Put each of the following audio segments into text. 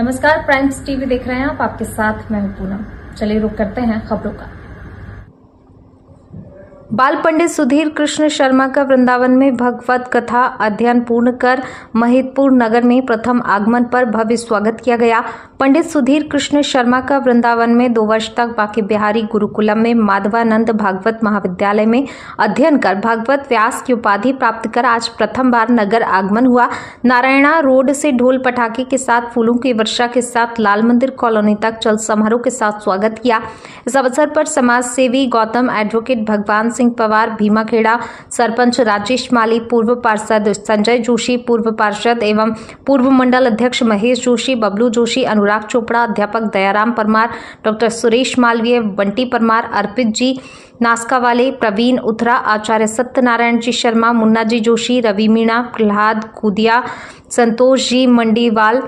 नमस्कार, primes TV देख रहे हैं आप। आपके साथ मैं हूं पूनम। चलिए रुक करते हैं खबरों का। बाल पंडित सुधीर कृष्ण शर्मा का वृंदावन में भगवत कथा अध्ययन पूर्ण कर महिदपुर नगर में प्रथम आगमन पर भव्य स्वागत किया गया। पंडित सुधीर कृष्ण शर्मा का वृंदावन में 2 वर्ष तक बांके बिहारी गुरुकुलम में माधवानंद भागवत महाविद्यालय में अध्ययन कर भागवत व्यास की उपाधि प्राप्त कर आज प्रथम बार नगर आगमन हुआ। नारायणा रोड से ढोल पटाखे के साथ फूलों की वर्षा के साथ लाल मंदिर कॉलोनी तक चल समारोह के साथ स्वागत किया। इस अवसर पर समाज सेवी गौतम, एडवोकेट भगवान सिंह पवार, भीमाखेड़ा सरपंच राजेश माली, पूर्व पार्षद संजय जोशी, पूर्व पार्षद एवं पूर्व मंडल अध्यक्ष महेश जोशी, बबलू जोशी, अनुराग चोपड़ा, अध्यापक दयाराम परमार, डॉक्टर सुरेश मालवीय, बंटी परमार, अर्पित जी नासकावाले, प्रवीण उथरा, आचार्य सत्यनारायण जी शर्मा, मुन्ना जी जोशी, रवि मीणा, प्रहलाद कुदिया, संतोष जी मंडीवाल,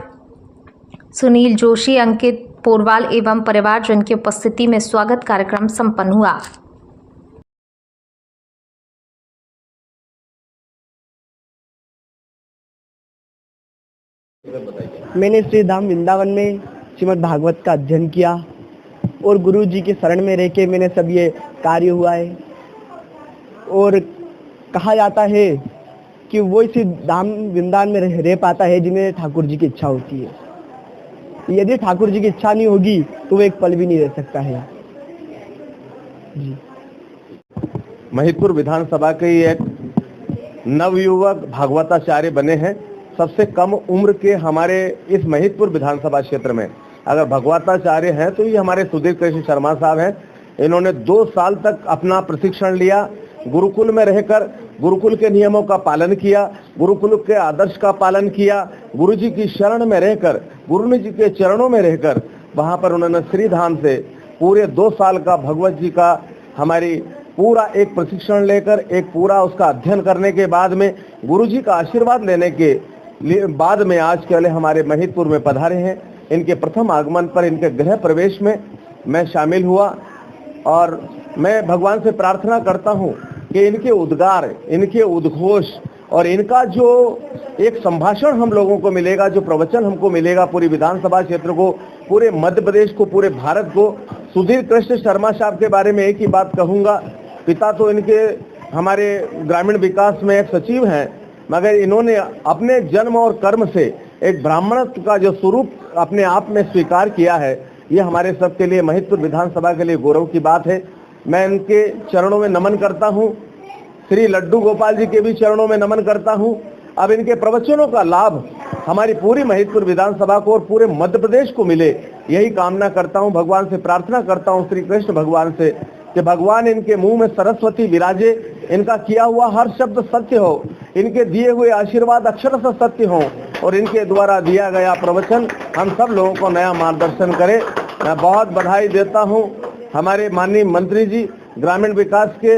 सुनील जोशी, अंकित पोरवाल एवं परिवारजन की उपस्थिति में स्वागत कार्यक्रम संपन्न हुआ। मैंने श्री धाम वृंदावन में श्रीमद् भागवत का अध्ययन किया और गुरु जी के शरण में रह के मैंने सब ये कार्य हुआ है। और कहा जाता है कि वो इसी धाम वृंदावन में रह पाता है जिन्हें ठाकुर जी की इच्छा होती है। यदि ठाकुर जी की इच्छा नहीं होगी तो वो एक पल भी नहीं रह सकता है जी। महिदपुर विधानसभा के एक नवयुवक भागवताचार्य बने हैं। सबसे कम उम्र के हमारे इस महिदपुर विधानसभा क्षेत्र में अगर भगवताचार्य हैं तो ये हमारे सुधीर कृष्ण शर्मा साहब हैं। इन्होंने 2 साल तक अपना प्रशिक्षण लिया, गुरुकुल में रहकर गुरुकुल के नियमों का पालन किया, गुरुकुल के आदर्श का पालन किया, गुरु जी की शरण में रहकर, गुरु जी के चरणों में रहकर वहां पर उन्होंने श्रीधाम से पूरे 2 साल का भगवत जी का हमारी पूरा एक प्रशिक्षण लेकर एक पूरा उसका अध्ययन करने के बाद में गुरु जी का आशीर्वाद लेने के बाद में आज के लिए हमारे महिदपुर में पधारे हैं। इनके प्रथम आगमन पर इनके गृह प्रवेश में मैं शामिल हुआ और मैं भगवान से प्रार्थना करता हूं कि इनके उद्गार, इनके उद्घोष और इनका जो एक संभाषण हम लोगों को मिलेगा, जो प्रवचन हमको मिलेगा पूरी विधानसभा क्षेत्र को, पूरे मध्य प्रदेश को, पूरे भारत को। सुधीर कृष्ण शर्मा साहब के बारे में एक ही बात कहूँगा, पिता तो इनके हमारे ग्रामीण विकास में एक सचिव हैं, मगर इन्होंने अपने जन्म और कर्म से एक ब्राह्मणत्व का जो स्वरूप अपने आप में स्वीकार किया है, ये हमारे सबके लिए महिदपुर विधानसभा के लिए गौरव की बात है। मैं इनके चरणों में नमन करता हूँ, श्री लड्डू गोपाल जी के भी चरणों में नमन करता हूँ। अब इनके प्रवचनों का लाभ हमारी पूरी महिदपुर विधानसभा को और पूरे मध्य प्रदेश को मिले, यही कामना करता हूँ। भगवान से प्रार्थना करता हूँ, श्री कृष्ण भगवान से, कि भगवान इनके मुंह में सरस्वती विराजे, इनका किया हुआ हर शब्द सत्य हो, इनके दिए हुए आशीर्वाद अक्षरशः सत्य हो और इनके द्वारा दिया गया प्रवचन हम सब लोगों को नया मार्गदर्शन करे। मैं बहुत बधाई देता हूं हमारे माननीय मंत्री जी ग्रामीण विकास के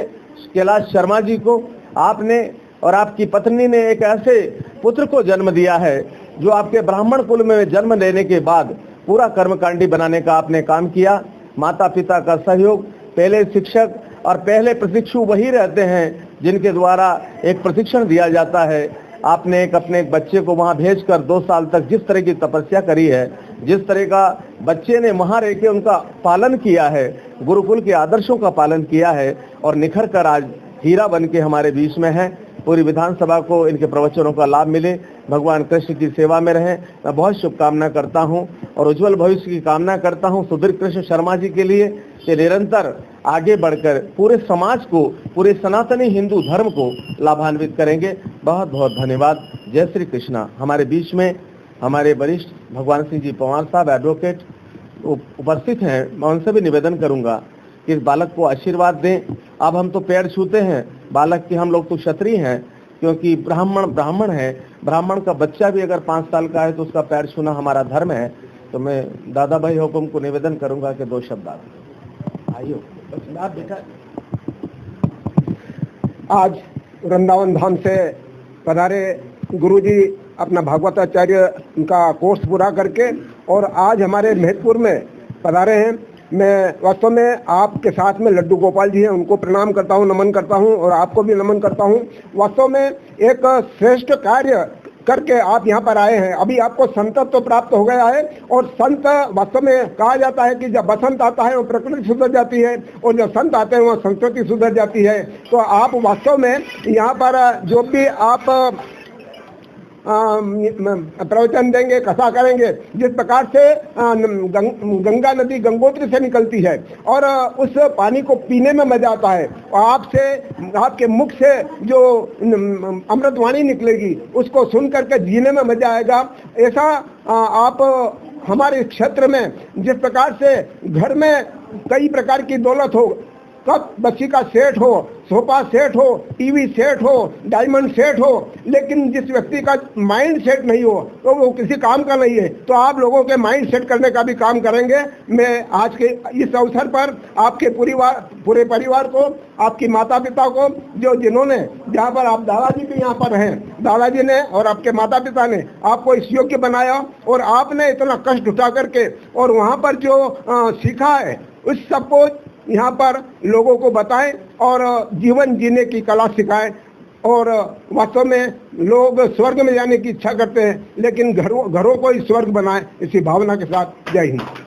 कैलाश शर्मा जी को। आपने और आपकी पत्नी ने एक ऐसे पुत्र को जन्म दिया है जो आपके ब्राह्मण कुल में जन्म लेने के बाद पूरा कर्मकांडी बनाने का आपने काम किया। माता पिता का सहयोग, पहले शिक्षक और पहले प्रशिक्षु वही रहते हैं जिनके द्वारा एक प्रशिक्षण दिया जाता है। आपने अपने बच्चे को वहां भेजकर 2 साल तक जिस तरह की तपस्या करी है, जिस तरह का बच्चे ने वहां रह के उनका पालन किया है, गुरुकुल के आदर्शों का पालन किया है और निखर कर आज हीरा बन के हमारे बीच में है। पूरी विधानसभा को इनके प्रवचनों का लाभ मिले, भगवान कृष्ण की सेवा में रहें, मैं बहुत शुभकामना करता हूं और उज्जवल भविष्य की कामना करता हूं सुधीर कृष्ण शर्मा जी के लिए कि निरंतर आगे बढ़कर पूरे समाज को, पूरे सनातनी हिंदू धर्म को लाभान्वित करेंगे। बहुत बहुत धन्यवाद। जय श्री कृष्णा। हमारे बीच में हमारे वरिष्ठ भगवान सिंह जी पवार साहब एडवोकेट उपस्थित हैं। मैं उनसे भी निवेदन करूंगा कि इस बालक को आशीर्वाद दें। अब हम तो पैर छूते हैं बालक की, हम लोग तो क्षत्रिय हैं क्योंकि ब्राह्मण है। ब्राह्मण का बच्चा भी अगर 5 साल का है तो उसका पैर छूना हमारा धर्म है। तो मैं दादा भाई हुकुम को निवेदन करूंगा कि 2 शब्द आइयो बेटा। आज वृंदावन धाम से पधारे गुरुजी अपना भागवताचार्य का कोर्स पूरा करके और आज हमारे महिदपुर में पधारे हैं। मैं वास्तव में आपके साथ में लड्डू गोपाल जी हैं, उनको प्रणाम करता हूं, नमन करता हूं और आपको भी नमन करता हूं। वास्तव में एक श्रेष्ठ कार्य करके आप यहाँ पर आए हैं। अभी आपको संतत्व तो प्राप्त हो गया है, और संत वास्तव में कहा जाता है कि जब बसंत आता है वो प्रकृति सुधर जाती है, और जब संत आते हैं वो संस्कृति सुधर जाती है। तो आप वास्तव में यहाँ पर जो भी आप प्रवचन देंगे, कथा करेंगे, जिस प्रकार से गंगा नदी गंगोत्री से निकलती है और उस पानी को पीने में मजा आता है, और आपके मुख से जो अमृतवाणी निकलेगी उसको सुन करके जीने में मजा आएगा। ऐसा आप हमारे क्षेत्र में जिस प्रकार से घर में कई प्रकार की दौलत हो, कप बच्ची का सेट हो, सोफा सेट हो, टीवी सेट हो, डायमंड सेट हो, लेकिन जिस व्यक्ति का माइंड सेट नहीं हो तो वो किसी काम का नहीं है। तो आप लोगों के माइंड सेट करने का भी काम करेंगे। मैं आज के इस अवसर पर आपके पूरे परिवार को, आपकी माता पिता को, जिन्होंने जहाँ पर आप दादाजी भी यहाँ पर हैं, दादाजी ने और आपके माता पिता ने आपको इस योग्य बनाया, और आपने इतना कष्ट उठा करके और वहाँ पर जो सीखा है उस सबको यहाँ पर लोगों को बताएं और जीवन जीने की कला सिखाएं। और वास्तव में लोग स्वर्ग में जाने की इच्छा करते हैं, लेकिन घरों को ही स्वर्ग बनाएं, इसी भावना के साथ। जय हिंद।